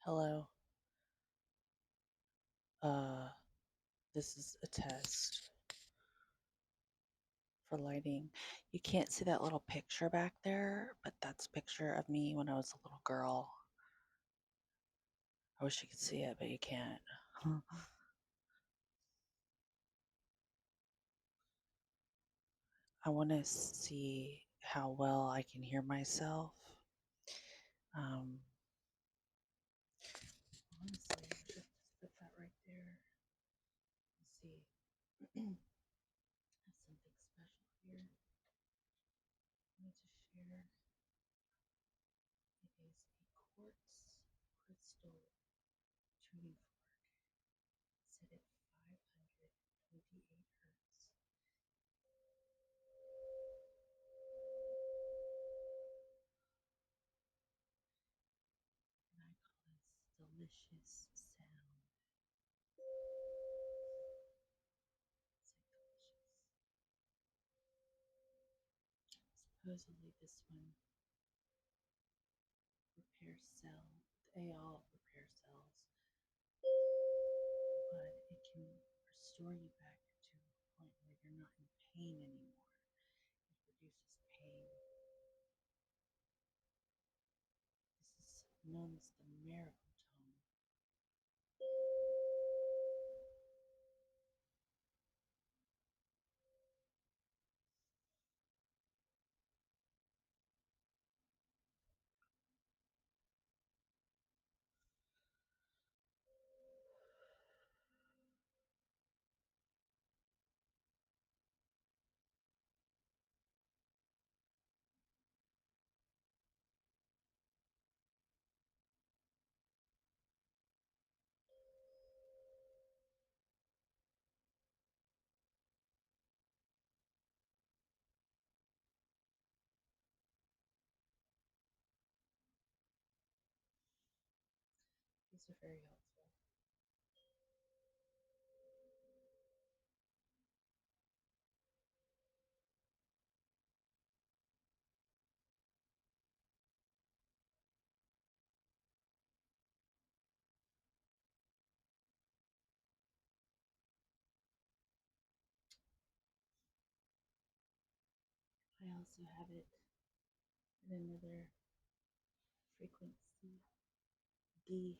Hello. Uh, this is a test for lighting. You can't see that little picture back there, but that's a picture of me when I was a little girl. I wish you could see it, but you can't. I want to see how well I can hear myself. Honestly, I should just put that right there. Let's see. Have something special here. I need to share. It is a quartz crystal tuning fork set at 528 hertz. And I call this delicious sound. It's like delicious. Supposedly this one repairs cells. They all repair cells, but it can restore you back to a point where you're not in pain anymore. It reduces pain. This is known as the miracle tone. These are very helpful. I also have it at another frequency, D.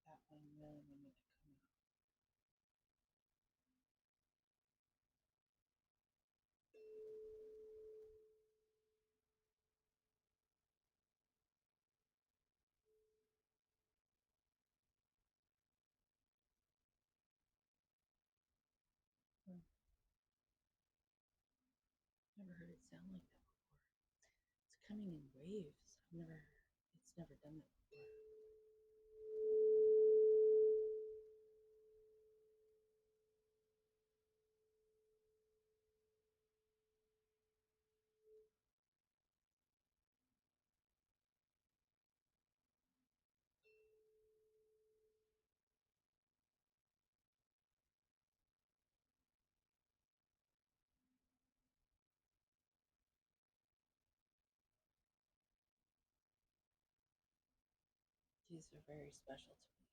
That one really wanted to come out. Hmm. Never heard it sound like that before. It's coming in waves. It's never done that before. These are very special to me.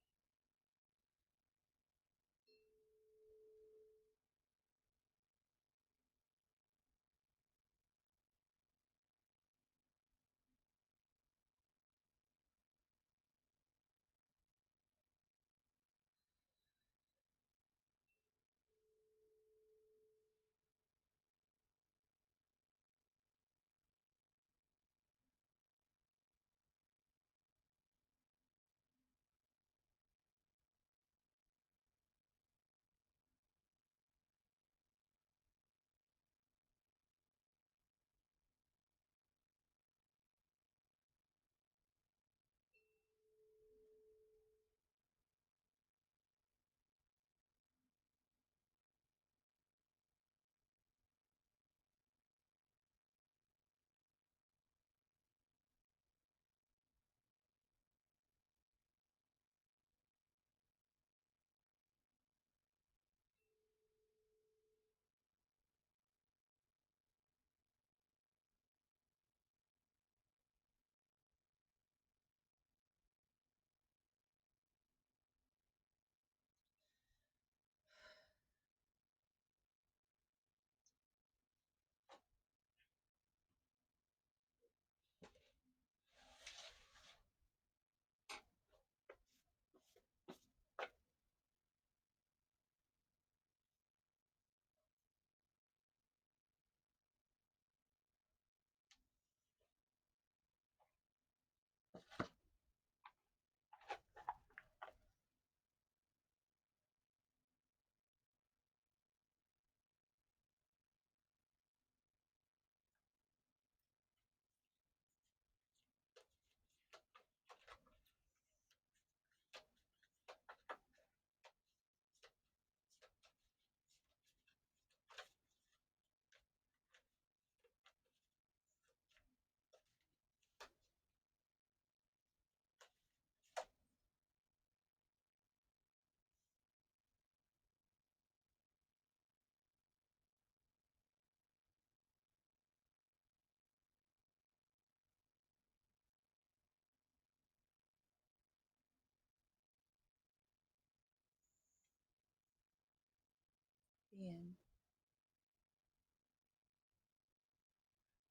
in.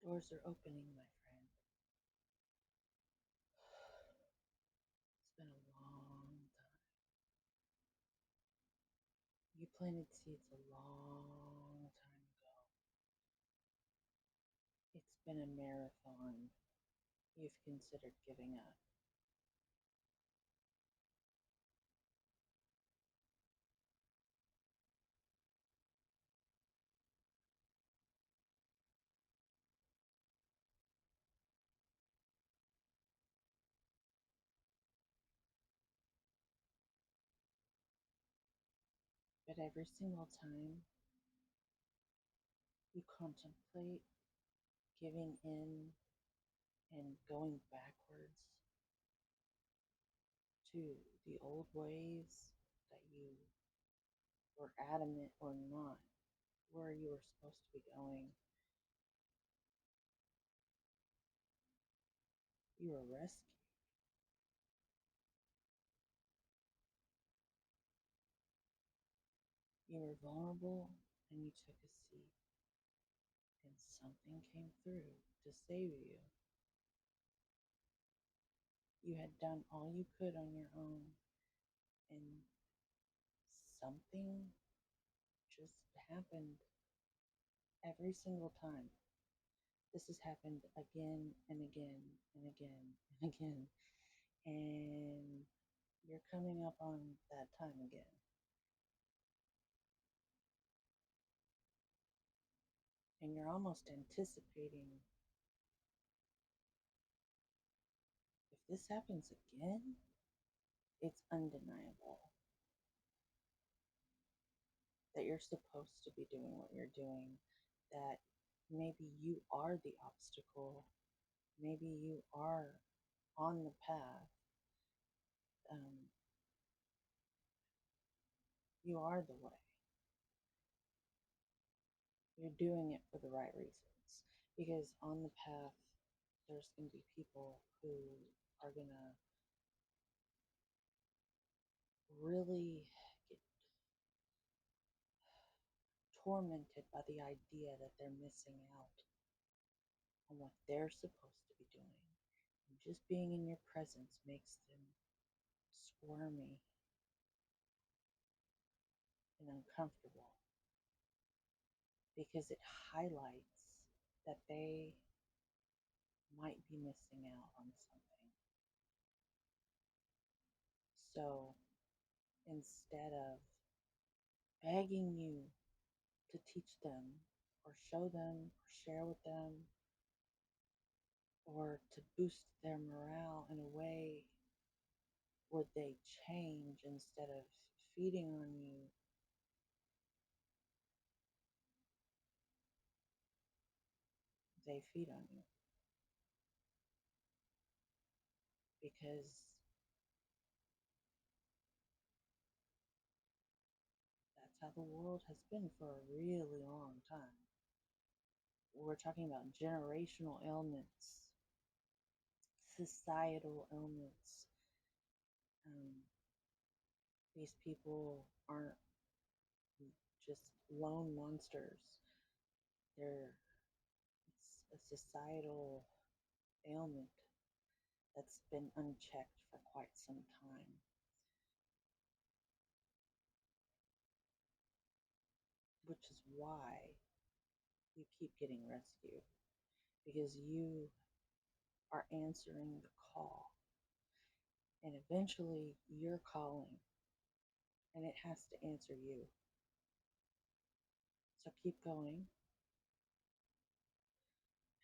Doors are opening, my friend. It's been a long time. You planted seeds a long time ago. It's been a marathon you've considered giving up. But every single time you contemplate giving in and going backwards to the old ways that you were adamant or not, where you were supposed to be going, you were rescued. You were vulnerable and you took a seat, and something came through to save you. You had done all you could on your own, and something just happened every single time. This has happened again and again and again and again, and you're coming up on that time again. And you're almost anticipating, if this happens again, it's undeniable that you're supposed to be doing what you're doing, that maybe you are the obstacle, maybe you are on the path, um, you are the way. You're doing it for the right reasons. Because on the path, there's going to be people who are going to really get tormented by the idea that they're missing out on what they're supposed to be doing. And just being in your presence makes them squirmy and uncomfortable because it highlights that they might be missing out on something. So instead of begging you to teach them or show them or share with them or to boost their morale in a way where they change instead of feeding on you, they feed on you because that's how the world has been for a really long time. We're talking about generational ailments, societal ailments. Um, these people aren't just lone monsters. It's a societal ailment that's been unchecked for quite some time, which is why you keep getting rescued because you are answering the call, and eventually you're calling and it has to answer you. So keep going.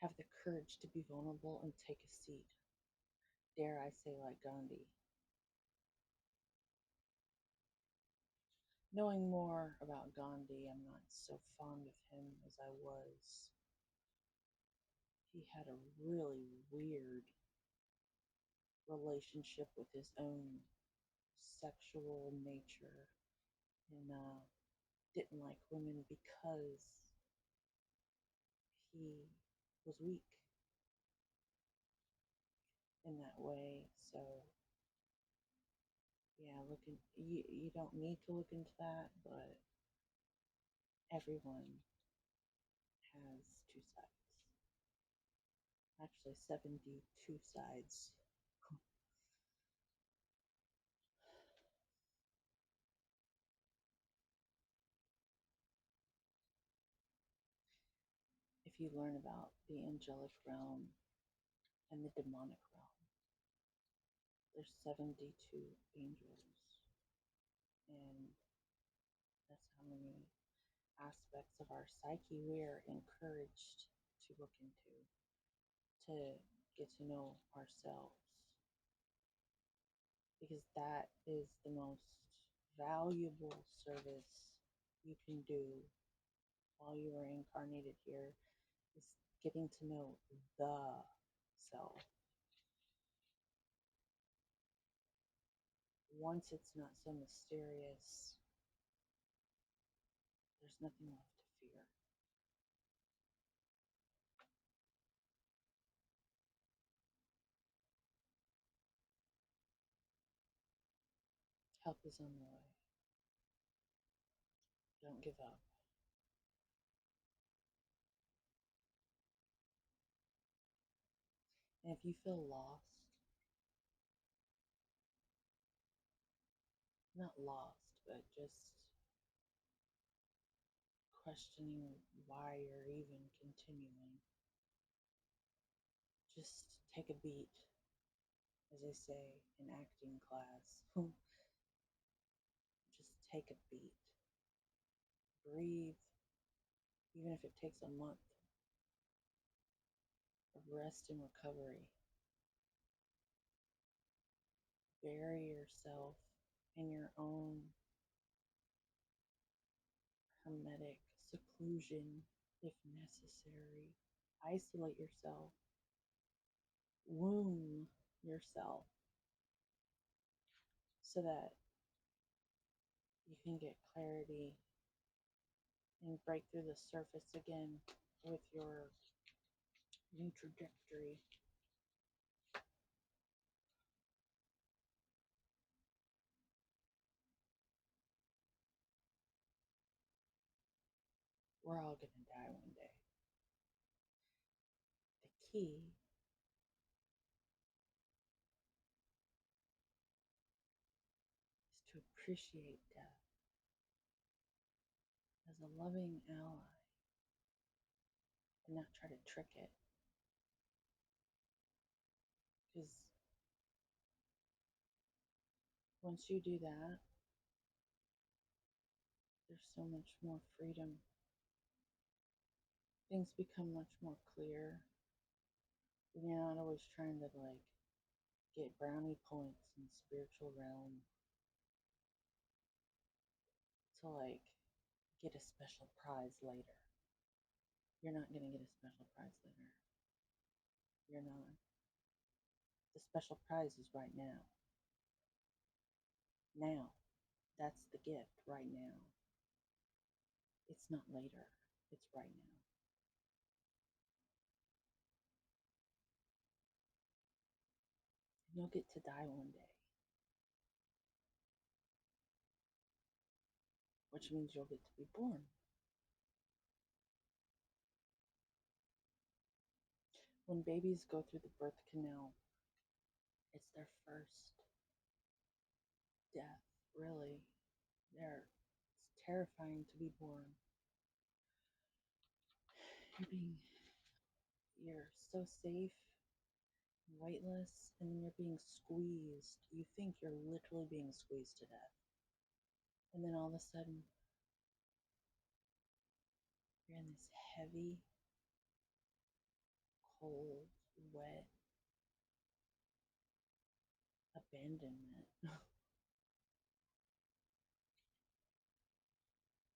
Have the courage to be vulnerable and take a seat. Dare I say, like Gandhi. Knowing more about Gandhi, I'm not so fond of him as I was. He had a really weird relationship with his own sexual nature and didn't like women because he was weak in that way. So yeah, you don't need to look into that, but everyone has two sides. Actually, 72 sides. If you learn about the angelic realm and the demonic realm, there's 72 angels, and that's how many aspects of our psyche we are encouraged to look into, to get to know ourselves, because that is the most valuable service you can do while you are incarnated here, is getting to know the self. Once it's not so mysterious, there's nothing left to fear. Help is on the way. Don't give up. And if you feel lost, not lost, but just questioning why you're even continuing, just take a beat, as they say in acting class. Just take a beat. Breathe, even if it takes a month of rest and recovery. Bury yourself in your own hermetic seclusion if necessary. Isolate yourself. Womb yourself so that you can get clarity and break through the surface again with your new trajectory. We're all going to die one day. The key is to appreciate death as a loving ally and not try to trick it. Because once you do that, there's so much more freedom. Things become much more clear. You're not always trying to get brownie points in the spiritual realm to get a special prize later. You're not going to get a special prize later. You're not. The special prize is right now. Now. That's the gift right now. It's not later. It's right now. And you'll get to die one day, which means you'll get to be born. When babies go through the birth canal, it's their first death, really. It's terrifying to be born. You're so safe, weightless, and then you're being squeezed. You think you're literally being squeezed to death. And then all of a sudden, you're in this heavy, cold, wet abandonment.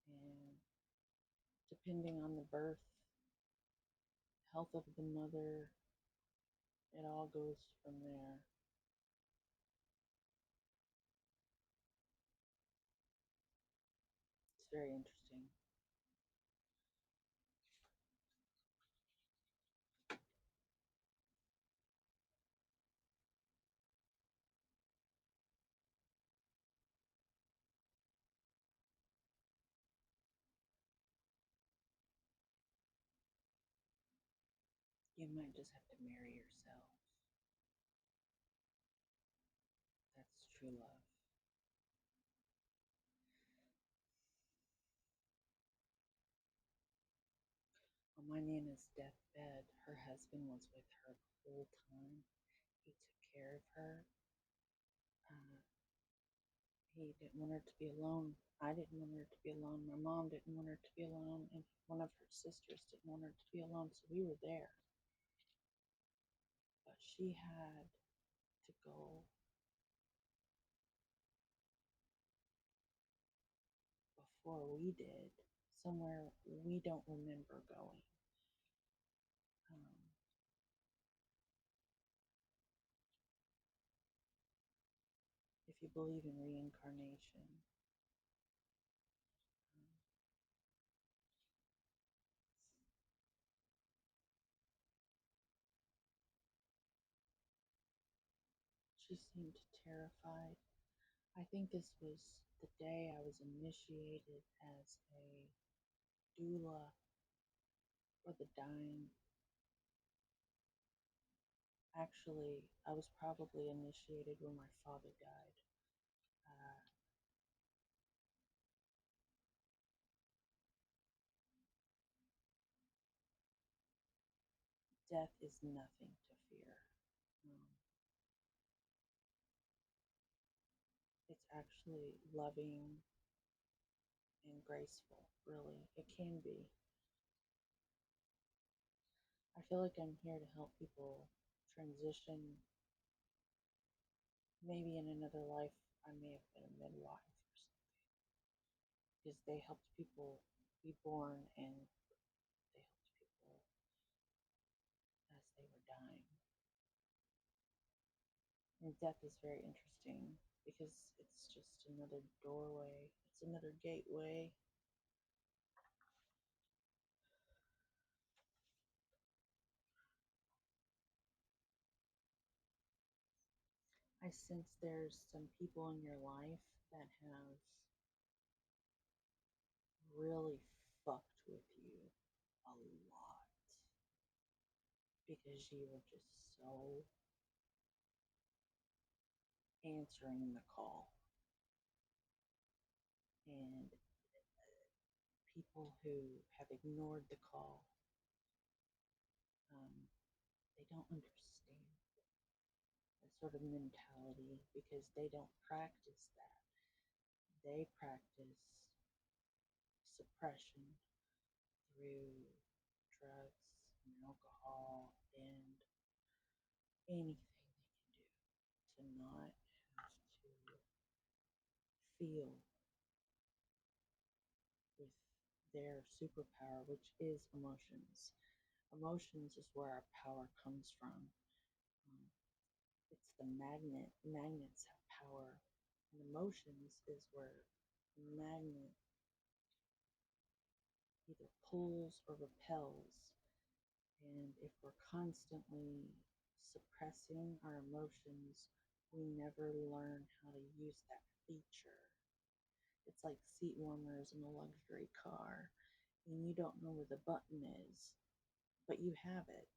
And depending on the birth, health of the mother, it all goes from there. It's very interesting. You might just have to marry yourself. That's true love. On my Nana's deathbed, her husband was with her the whole time. He took care of her. Uh, he didn't want her to be alone. I didn't want her to be alone. My mom didn't want her to be alone. And one of her sisters didn't want her to be alone. So we were there. But she had to go before we did, somewhere we don't remember going. Um, if you believe in reincarnation, um, she seemed terrified. I think this was the day I was initiated as a doula for the dying. Actually, I was probably initiated when my father died. Uh, Death is nothing to fear. Um, it's actually loving and graceful, really. It can be. I feel like I'm here to help people transition. Maybe in another life, I may have been a midwife or something, because they helped people be born and they helped people as they were dying. And death is very interesting because it's just another doorway, it's another gateway. I sense there's some people in your life that have really fucked with you a lot because you were just so answering the call. And people who have ignored the call, um, they don't understand that sort of mentality because they don't practice that. They practice suppression through drugs and alcohol and anything they can do to not have to feel with their superpower, which is emotions. Emotions is where our power comes from. Um, it's the magnet. Magnets have power, and emotions is where the magnet either pulls or repels. And if we're constantly suppressing our emotions, we never learn how to use that feature. It's like seat warmers in a luxury car, and you don't know where the button is, but you have it.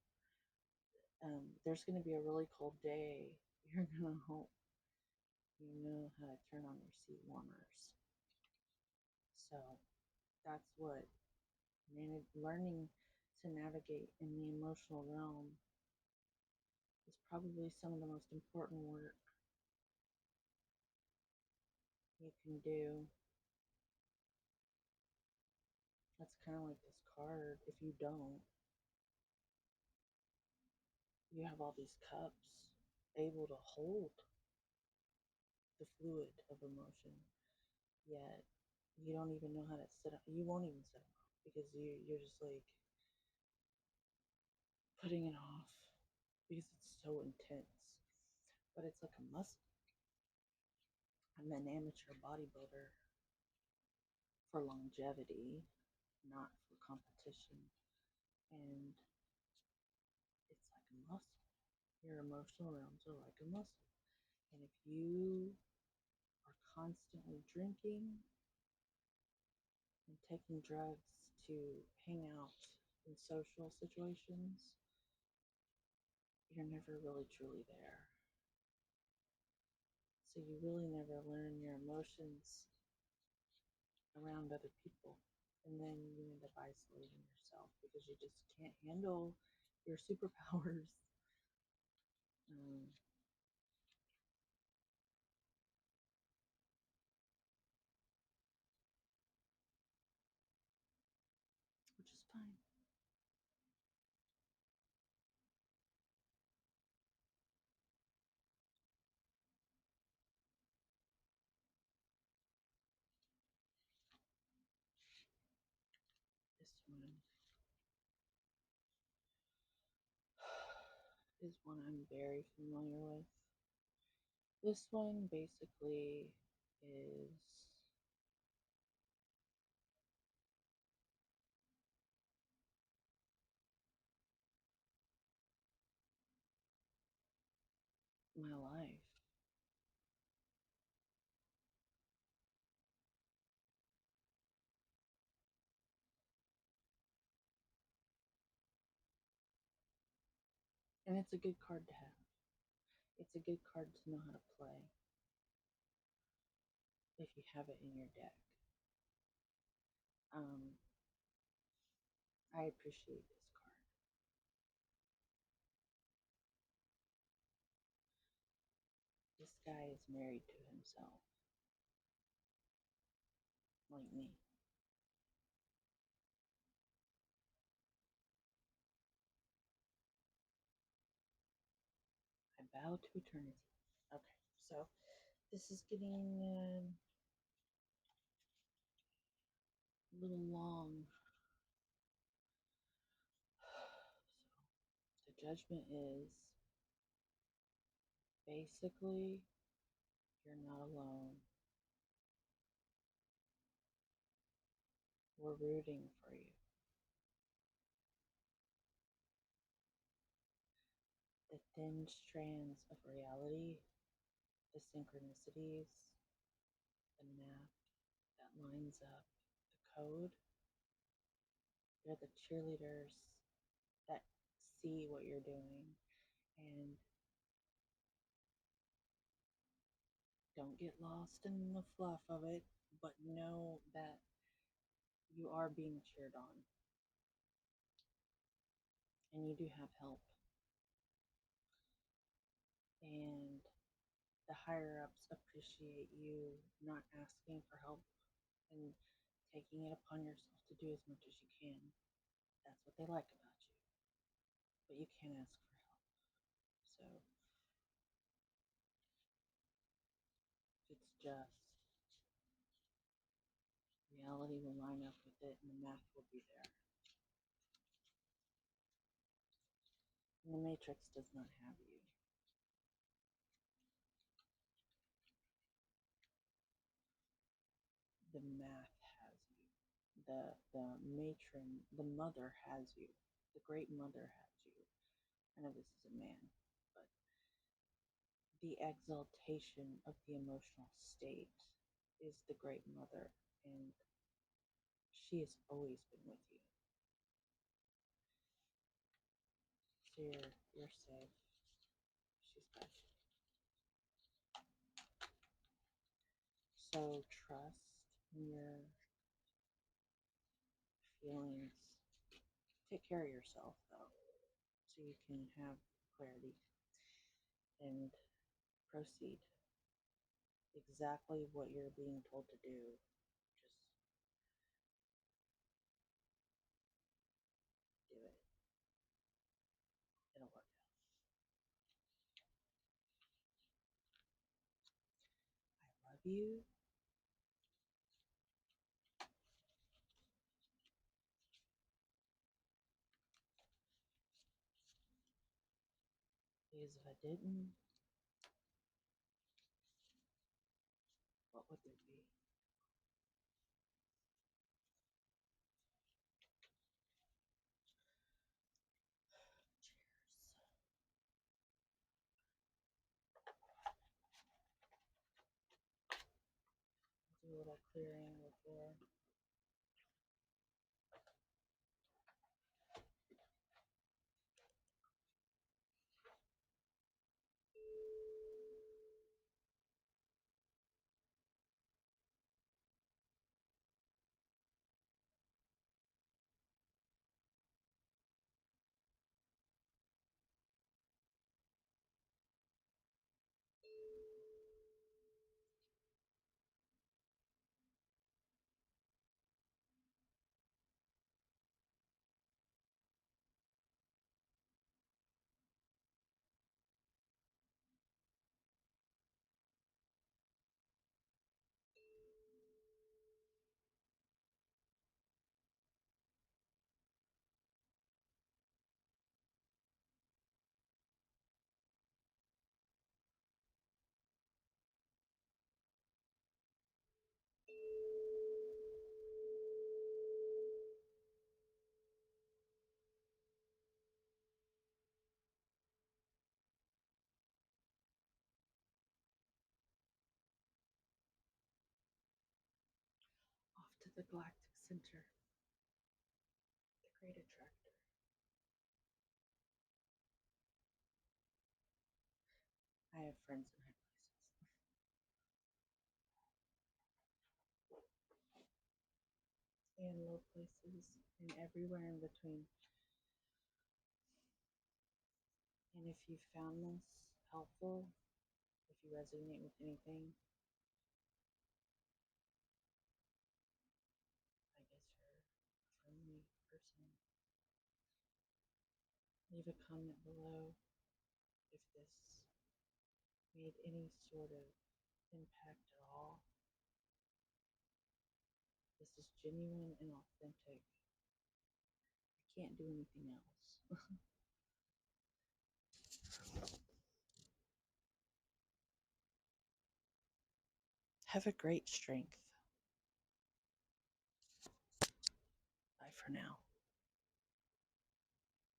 There's going to be a really cold day. You're going to hope you know how to turn on your seat warmers. So that's what learning to navigate in the emotional realm is probably some of the most important work you can do. That's kind of like this card. If you don't, you have all these cups able to hold the fluid of emotion, yet you don't even know how to sit up. You won't even sit them up because you're just like putting it off because it's so intense. But it's like a muscle. I'm an amateur bodybuilder for longevity, not for competition. And it's like a muscle. Your emotional realms are like a muscle. And if you are constantly drinking and taking drugs to hang out in social situations, you're never really truly there. So you really never learn your emotions around other people. And then you end up isolating yourself because you just can't handle your superpowers. Um, which is fine. This one is one I'm very familiar with. This one basically is my life. And it's a good card to have. It's a good card to know how to play if you have it in your deck. Um, I appreciate this card. This guy is married to himself, like me. I bow to eternity. Okay, so this is getting a little long. So the judgment is basically you're not alone. We're rooting for you. The thin strands of reality, the synchronicities, the map that lines up, the code, they're the cheerleaders that see what you're doing and don't get lost in the fluff of it, but know that you are being cheered on and you do have help. And the higher ups appreciate you not asking for help and taking it upon yourself to do as much as you can. That's what they like about you. But you can't ask for help. So it's just reality will line up with it and the math will be there. And the matrix does not have you. The math has you. The matron, the mother has you. The great mother has you. I know this is a man, but the exaltation of the emotional state is the great mother, and she has always been with you. So you're safe. She's got you. So trust in your feelings. Take care of yourself though, so you can have clarity and proceed exactly what you're being told to do. Just do it. It'll work out. I love you. Because if I didn't, what would there be? Cheers. Do a little clearing before. the galactic center, the great attractor. I have friends in high places and low places and everywhere in between. And if you found this helpful, if you resonate with anything, I guess you're a friendly person. Leave a comment below if this made any sort of impact at all. This is genuine and authentic. I can't do anything else. Have a great strength. Bye for now.